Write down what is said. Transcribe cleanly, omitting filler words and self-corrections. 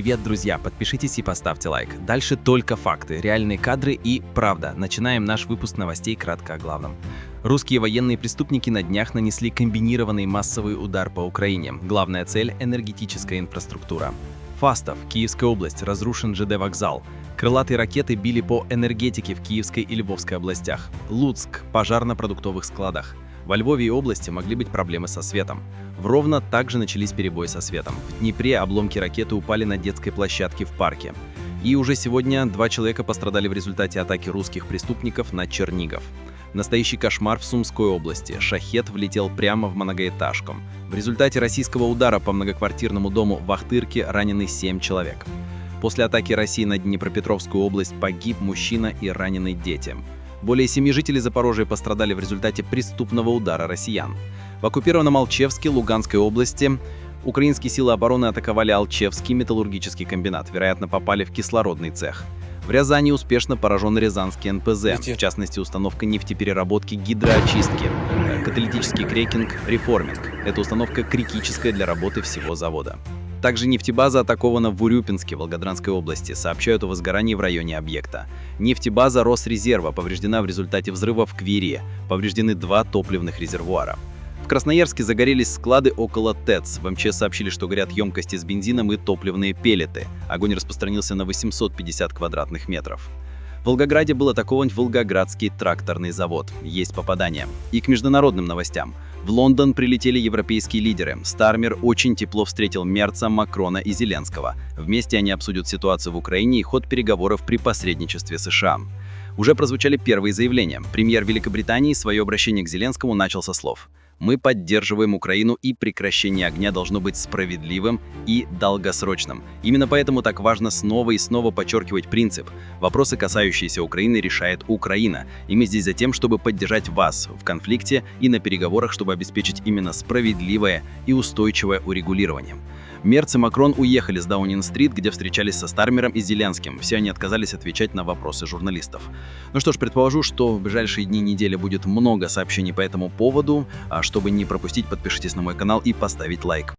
Привет, друзья! Подпишитесь и поставьте лайк. Дальше только факты, реальные кадры и правда. Начинаем наш выпуск новостей кратко о главном. Русские военные преступники на днях нанесли комбинированный массовый удар по Украине. Главная цель – энергетическая инфраструктура. Фастов, Киевская область, разрушен ЖД-вокзал. Крылатые ракеты били по энергетике в Киевской и Львовской областях. Луцк – пожар на продуктовых складах. Во Львове и области могли быть проблемы со светом. В Ровно также начались перебои со светом. В Днепре обломки ракеты упали на детской площадке в парке. И уже сегодня 2 человека пострадали в результате атаки русских преступников на Чернигов. Настоящий кошмар в Сумской области. Шахед влетел прямо в многоэтажку. В результате российского удара по многоквартирному дому в Ахтырке ранены 7 человек. После атаки России на Днепропетровскую область погиб мужчина и ранены дети. Более 7 жителей Запорожья пострадали в результате преступного удара россиян. В оккупированном Алчевске Луганской области украинские силы обороны атаковали Алчевский металлургический комбинат, вероятно, попали в кислородный цех. В Рязани успешно поражен Рязанский НПЗ, в частности, установка нефтепереработки, гидроочистки, каталитический крекинг, реформинг. Эта установка критическая для работы всего завода. Также нефтебаза атакована в Урюпинске, Волгоградской области. Сообщают о возгорании в районе объекта. Нефтебаза Росрезерва повреждена в результате взрыва в Квире. Повреждены 2 топливных резервуара. В Красноярске загорелись склады около ТЭЦ. В МЧС сообщили, что горят емкости с бензином и топливные пеллеты. Огонь распространился на 850 квадратных метров. В Волгограде был атакован Волгоградский тракторный завод. Есть попадания. И к международным новостям. В Лондон прилетели европейские лидеры. Стармер очень тепло встретил Мерца, Макрона и Зеленского. Вместе они обсудят ситуацию в Украине и ход переговоров при посредничестве США. Уже прозвучали первые заявления. Премьер Великобритании свое обращение к Зеленскому начал со слов: «Мы поддерживаем Украину, и прекращение огня должно быть справедливым и долгосрочным. Именно поэтому так важно снова и снова подчеркивать принцип. Вопросы, касающиеся Украины, решает Украина. И мы здесь за тем, чтобы поддержать вас в конфликте и на переговорах, чтобы обеспечить именно справедливое и устойчивое урегулирование». Мерц и Макрон уехали с Даунинг-стрит, где встречались со Стармером и Зеленским. Все они отказались отвечать на вопросы журналистов. Ну что ж, предположу, что в ближайшие дни недели будет много сообщений по этому поводу. А чтобы не пропустить, подпишитесь на мой канал и поставить лайк.